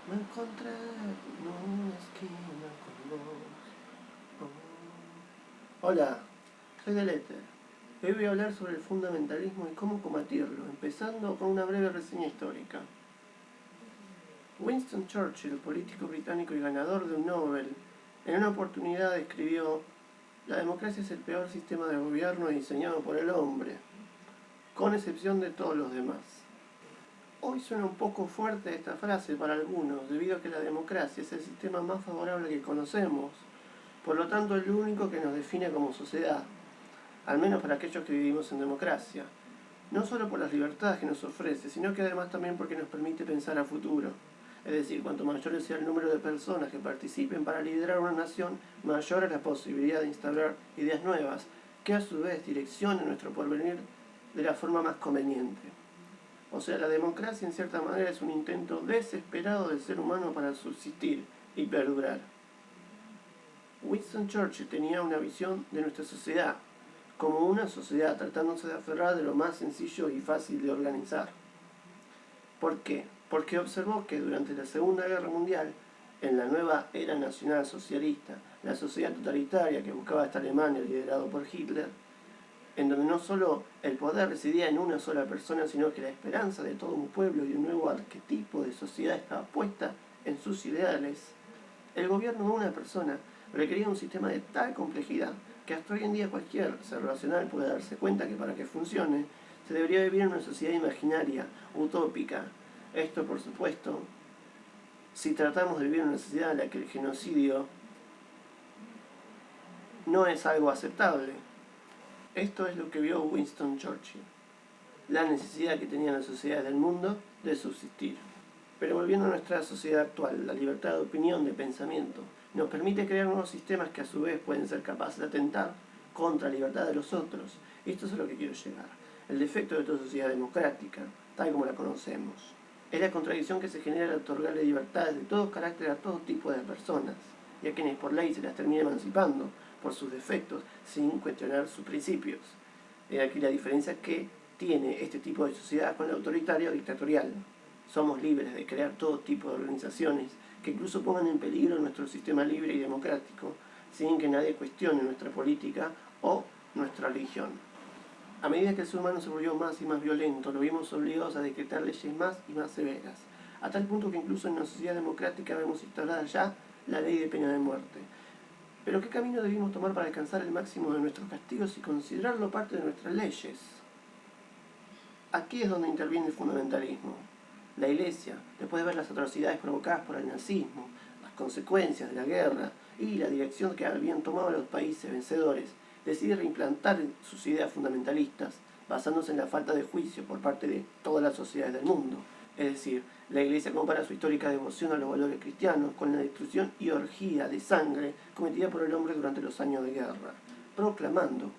Me encontré en una esquina con vos. Hola, soy Delete. Hoy voy a hablar sobre el fundamentalismo y cómo combatirlo, empezando con una breve reseña histórica. Winston Churchill, político británico y ganador de un Nobel, en una oportunidad escribió: "La democracia es el peor sistema de gobierno diseñado por el hombre, con excepción de todos los demás". Hoy suena un poco fuerte esta frase para algunos, debido a que la democracia es el sistema más favorable que conocemos, por lo tanto el único que nos define como sociedad, al menos para aquellos que vivimos en democracia. No solo por las libertades que nos ofrece, sino que además también porque nos permite pensar a futuro. Es decir, cuanto mayor sea el número de personas que participen para liderar una nación, mayor es la posibilidad de instaurar ideas nuevas, que a su vez direccionen nuestro porvenir de la forma más conveniente. O sea, la democracia en cierta manera es un intento desesperado del ser humano para subsistir y perdurar. Winston Churchill tenía una visión de nuestra sociedad como una sociedad tratándose de aferrar de lo más sencillo y fácil de organizar. ¿Por qué? Porque observó que durante la Segunda Guerra Mundial, en la nueva era nacional socialista, la sociedad totalitaria que buscaba esta Alemania liderado por Hitler, en donde no solo el poder residía en una sola persona, sino que la esperanza de todo un pueblo y un nuevo arquetipo de sociedad estaba puesta en sus ideales, el gobierno de una persona requería un sistema de tal complejidad que hasta hoy en día cualquier ser racional puede darse cuenta que para que funcione se debería vivir en una sociedad imaginaria, utópica. Esto, por supuesto, si tratamos de vivir en una sociedad en la que el genocidio no es algo aceptable. Esto es lo que vio Winston Churchill, la necesidad que tenían las sociedades del mundo de subsistir. Pero volviendo a nuestra sociedad actual, la libertad de opinión, de pensamiento, nos permite crear nuevos sistemas que a su vez pueden ser capaces de atentar contra la libertad de los otros. Y esto es a lo que quiero llegar. El defecto de toda sociedad democrática, tal como la conocemos, es la contradicción que se genera al otorgarle libertades de todo carácter a todo tipo de personas, y a quienes por ley se las termina emancipando por sus defectos sin cuestionar sus principios. De aquí la diferencia que tiene este tipo de sociedad con la autoritaria o dictatorial. Somos libres de crear todo tipo de organizaciones que incluso pongan en peligro nuestro sistema libre y democrático, sin que nadie cuestione nuestra política o nuestra religión. A medida que el ser humano se volvió más y más violento, lo vimos obligados a decretar leyes más y más severas, a tal punto que incluso en una sociedad democrática vemos instalada ya la ley de pena de muerte. Pero ¿qué camino debimos tomar para alcanzar el máximo de nuestros castigos y considerarlo parte de nuestras leyes? Aquí es donde interviene el fundamentalismo. La Iglesia, después de ver las atrocidades provocadas por el nazismo, las consecuencias de la guerra y la dirección que habían tomado los países vencedores, decide reimplantar sus ideas fundamentalistas, basándose en la falta de juicio por parte de todas las sociedades del mundo. Es decir, la Iglesia compara su histórica devoción a los valores cristianos con la destrucción y orgía de sangre cometida por el hombre durante los años de guerra, proclamando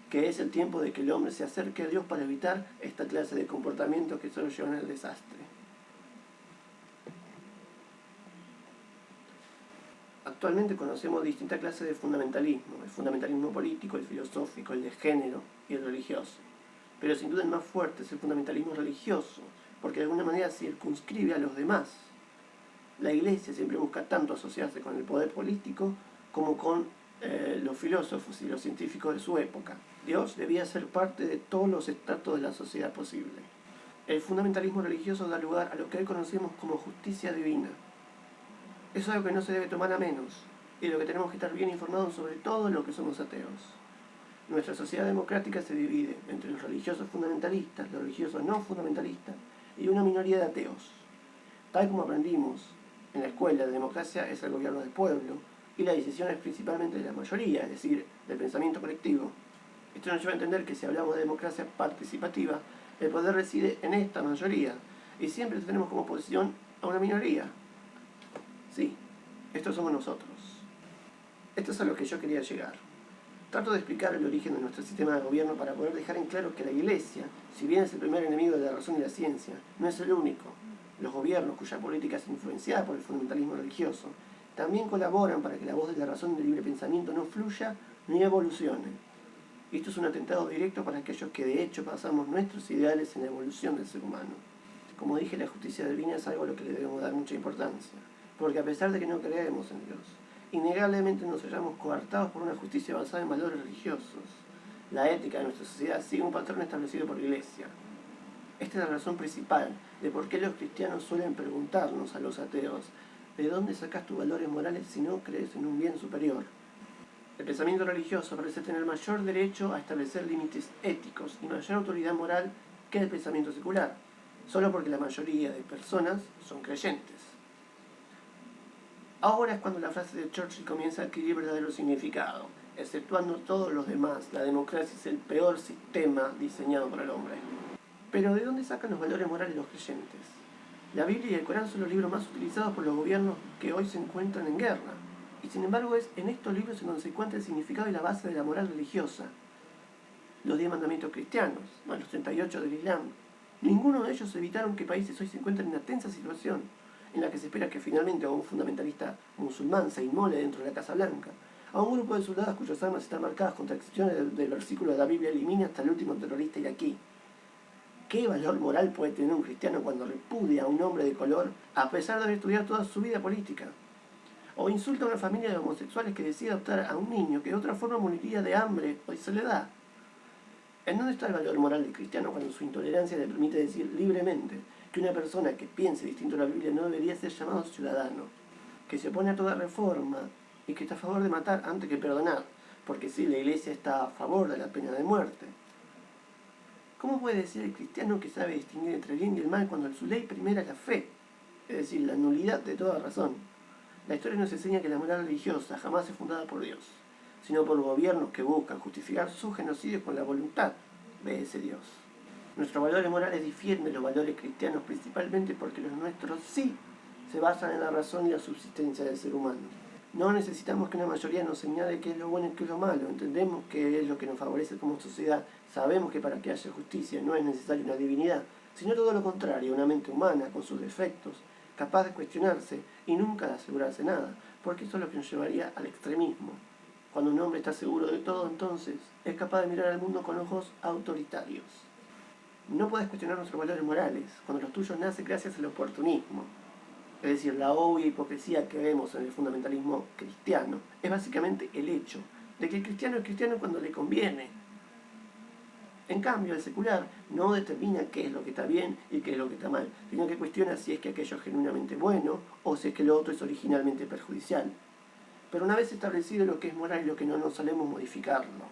que es el tiempo de que el hombre se acerque a Dios para evitar esta clase de comportamientos que solo llevan al desastre. Actualmente conocemos distintas clases de fundamentalismo: el fundamentalismo político, el filosófico, el de género y el religioso. Pero sin duda el más fuerte es el fundamentalismo religioso, porque de alguna manera circunscribe a los demás. La Iglesia siempre busca tanto asociarse con el poder político como con los filósofos y los científicos de su época. Dios debía ser parte de todos los estratos de la sociedad posible. El fundamentalismo religioso da lugar a lo que hoy conocemos como justicia divina. Eso es algo que no se debe tomar a menos, y de lo que tenemos que estar bien informados sobre todo lo que somos ateos. Nuestra sociedad democrática se divide entre los religiosos fundamentalistas, los religiosos no fundamentalistas y una minoría de ateos. Tal como aprendimos en la escuela, la democracia es el gobierno del pueblo y la decisión es principalmente de la mayoría, es decir, del pensamiento colectivo. Esto nos lleva a entender que si hablamos de democracia participativa, el poder reside en esta mayoría y siempre tenemos como oposición a una minoría. Sí, estos somos nosotros. Esto es a lo que yo quería llegar. Trato de explicar el origen de nuestro sistema de gobierno para poder dejar en claro que la Iglesia, si bien es el primer enemigo de la razón y la ciencia, no es el único. Los gobiernos, cuya política es influenciada por el fundamentalismo religioso, también colaboran para que la voz de la razón y del libre pensamiento no fluya ni evolucione. Y esto es un atentado directo para aquellos que de hecho basamos nuestros ideales en la evolución del ser humano. Como dije, la justicia divina es algo a lo que le debemos dar mucha importancia, porque a pesar de que no creemos en Dios, innegablemente nos hallamos coartados por una justicia basada en valores religiosos. La ética de nuestra sociedad sigue un patrón establecido por la Iglesia. Esta es la razón principal de por qué los cristianos suelen preguntarnos a los ateos: ¿de dónde sacas tus valores morales si no crees en un bien superior? El pensamiento religioso parece tener mayor derecho a establecer límites éticos y mayor autoridad moral que el pensamiento secular, solo porque la mayoría de personas son creyentes. Ahora es cuando la frase de Churchill comienza a adquirir verdadero significado. Exceptuando todos los demás, la democracia es el peor sistema diseñado por el hombre. Pero ¿de dónde sacan los valores morales los creyentes? La Biblia y el Corán son los libros más utilizados por los gobiernos que hoy se encuentran en guerra. Y sin embargo es en estos libros en donde se encuentra el significado y la base de la moral religiosa. Los 10 mandamientos cristianos, más los 38 del Islam, ninguno de ellos evitaron que países hoy se encuentren en una tensa situación, en la que se espera que finalmente a un fundamentalista musulmán se inmole dentro de la Casa Blanca, a un grupo de soldados cuyas armas están marcadas con excepciones del versículo de la Biblia, elimine hasta el último terrorista iraquí. ¿Qué valor moral puede tener un cristiano cuando repudia a un hombre de color a pesar de haber estudiado toda su vida política? O insulta a una familia de homosexuales que decide adoptar a un niño que de otra forma moriría de hambre o de soledad. ¿En dónde está el valor moral del cristiano cuando su intolerancia le permite decir libremente que una persona que piense distinto a la Biblia no debería ser llamado ciudadano, que se opone a toda reforma y que está a favor de matar antes que perdonar, porque sí, la Iglesia está a favor de la pena de muerte? ¿Cómo puede decir el cristiano que sabe distinguir entre el bien y el mal cuando su ley primera es la fe, es decir, la nulidad de toda razón? La historia nos enseña que la moral religiosa jamás es fundada por Dios, sino por gobiernos que buscan justificar su genocidio con la voluntad de ese Dios. Nuestros valores morales difieren de los valores cristianos principalmente porque los nuestros sí se basan en la razón y la subsistencia del ser humano. No necesitamos que una mayoría nos señale qué es lo bueno y qué es lo malo. Entendemos qué es lo que nos favorece como sociedad. Sabemos que para que haya justicia no es necesaria una divinidad, sino todo lo contrario, una mente humana con sus defectos, capaz de cuestionarse y nunca de asegurarse nada, porque eso es lo que nos llevaría al extremismo. Cuando un hombre está seguro de todo, entonces es capaz de mirar al mundo con ojos autoritarios. No puedes cuestionar nuestros valores morales cuando los tuyos nacen gracias al oportunismo. Es decir, la obvia hipocresía que vemos en el fundamentalismo cristiano es básicamente el hecho de que el cristiano es cristiano cuando le conviene. En cambio, el secular no determina qué es lo que está bien y qué es lo que está mal, sino que cuestiona si es que aquello es genuinamente bueno o si es que lo otro es originalmente perjudicial. Pero una vez establecido lo que es moral y lo que no, no solemos modificarlo,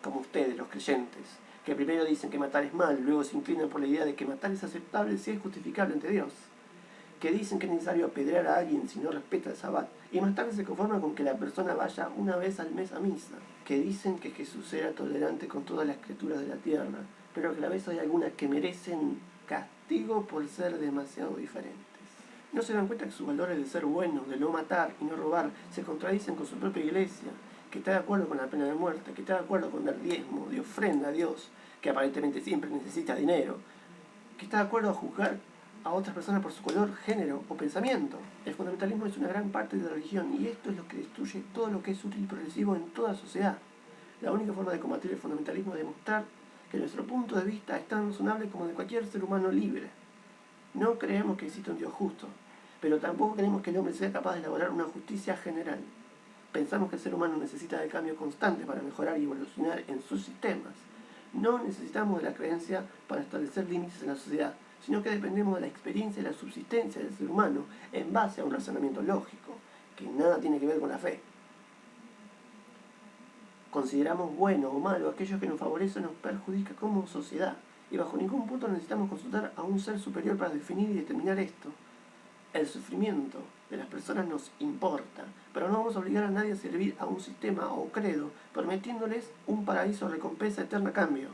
como ustedes, los creyentes, que primero dicen que matar es mal, luego se inclinan por la idea de que matar es aceptable si es justificable ante Dios, que dicen que es necesario apedrear a alguien si no respeta el sabbat, y más tarde se conforman con que la persona vaya una vez al mes a misa, que dicen que Jesús era tolerante con todas las criaturas de la tierra, pero que a la vez hay algunas que merecen castigo por ser demasiado diferentes. ¿No se dan cuenta que sus valores de ser buenos, de no matar y no robar, se contradicen con su propia iglesia, que está de acuerdo con la pena de muerte, que está de acuerdo con dar diezmo, de ofrenda a Dios, que aparentemente siempre necesita dinero, que está de acuerdo a juzgar a otras personas por su color, género o pensamiento? El fundamentalismo es una gran parte de la religión y esto es lo que destruye todo lo que es útil y progresivo en toda sociedad. La única forma de combatir el fundamentalismo es demostrar que nuestro punto de vista es tan razonable como de cualquier ser humano libre. No creemos que exista un Dios justo, pero tampoco creemos que el hombre sea capaz de elaborar una justicia general. Pensamos que el ser humano necesita de cambio constante para mejorar y evolucionar en sus sistemas. No necesitamos de la creencia para establecer límites en la sociedad, sino que dependemos de la experiencia y la subsistencia del ser humano en base a un razonamiento lógico, que nada tiene que ver con la fe. Consideramos bueno o malo aquello que nos favorece o nos perjudica como sociedad, y bajo ningún punto necesitamos consultar a un ser superior para definir y determinar esto. El sufrimiento de las personas nos importa, pero no vamos a obligar a nadie a servir a un sistema o credo, prometiéndoles un paraíso o recompensa eterna a cambio.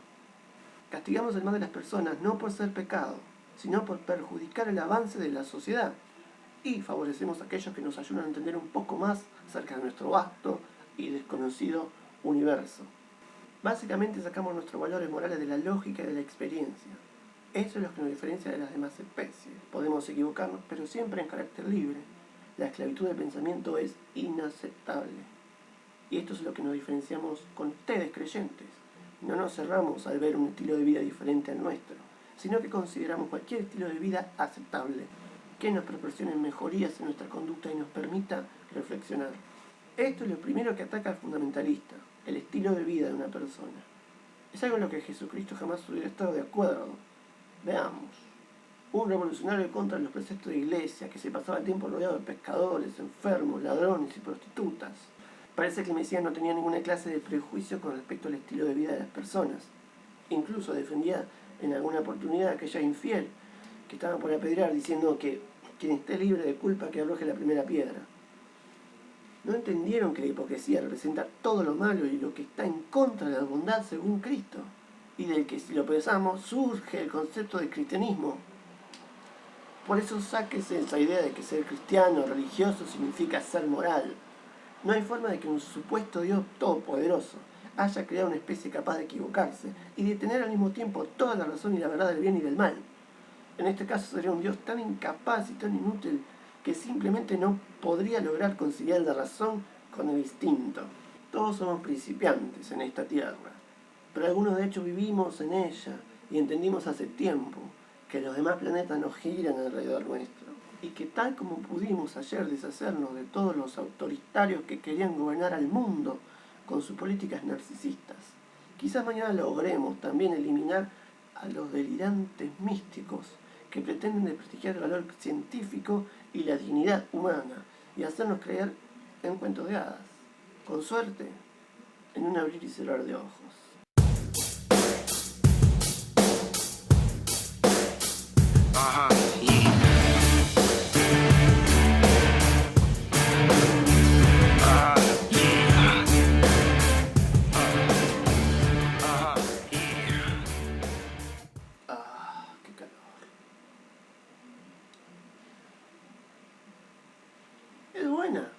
Castigamos el mal de las personas no por ser pecado, sino por perjudicar el avance de la sociedad, y favorecemos a aquellos que nos ayudan a entender un poco más acerca de nuestro vasto y desconocido universo. Básicamente sacamos nuestros valores morales de la lógica y de la experiencia. Eso es lo que nos diferencia de las demás especies. Podemos equivocarnos, pero siempre en carácter libre. La esclavitud del pensamiento es inaceptable. Y esto es lo que nos diferenciamos con ustedes, creyentes. No nos cerramos al ver un estilo de vida diferente al nuestro, sino que consideramos cualquier estilo de vida aceptable, que nos proporcione mejorías en nuestra conducta y nos permita reflexionar. Esto es lo primero que ataca al fundamentalista, el estilo de vida de una persona. Es algo en lo que Jesucristo jamás hubiera estado de acuerdo. Veamos. Un revolucionario contra los preceptos de iglesia, que se pasaba el tiempo rodeado de pescadores, enfermos, ladrones y prostitutas. Parece que el Mesías no tenía ninguna clase de prejuicio con respecto al estilo de vida de las personas. Incluso defendía en alguna oportunidad a aquella infiel que estaba por apedrear, diciendo que quien esté libre de culpa que arroje la primera piedra. No entendieron que la hipocresía representa todo lo malo y lo que está en contra de la bondad según Cristo, y del que, si lo pensamos, surge el concepto de cristianismo. Por eso sáquese esa idea de que ser cristiano o religioso significa ser moral. No hay forma de que un supuesto Dios todopoderoso haya creado una especie capaz de equivocarse y de tener al mismo tiempo toda la razón y la verdad del bien y del mal. En este caso sería un Dios tan incapaz y tan inútil que simplemente no podría lograr conciliar la razón con el instinto. Todos somos principiantes en esta tierra, pero algunos de hecho vivimos en ella y entendimos hace tiempo que los demás planetas no giran alrededor nuestro, y que tal como pudimos ayer deshacernos de todos los autoritarios que querían gobernar al mundo con sus políticas narcisistas, quizás mañana logremos también eliminar a los delirantes místicos que pretenden desprestigiar el valor científico y la dignidad humana y hacernos creer en cuentos de hadas. Con suerte, en un abrir y cerrar de ojos. Qué calor. Es buena.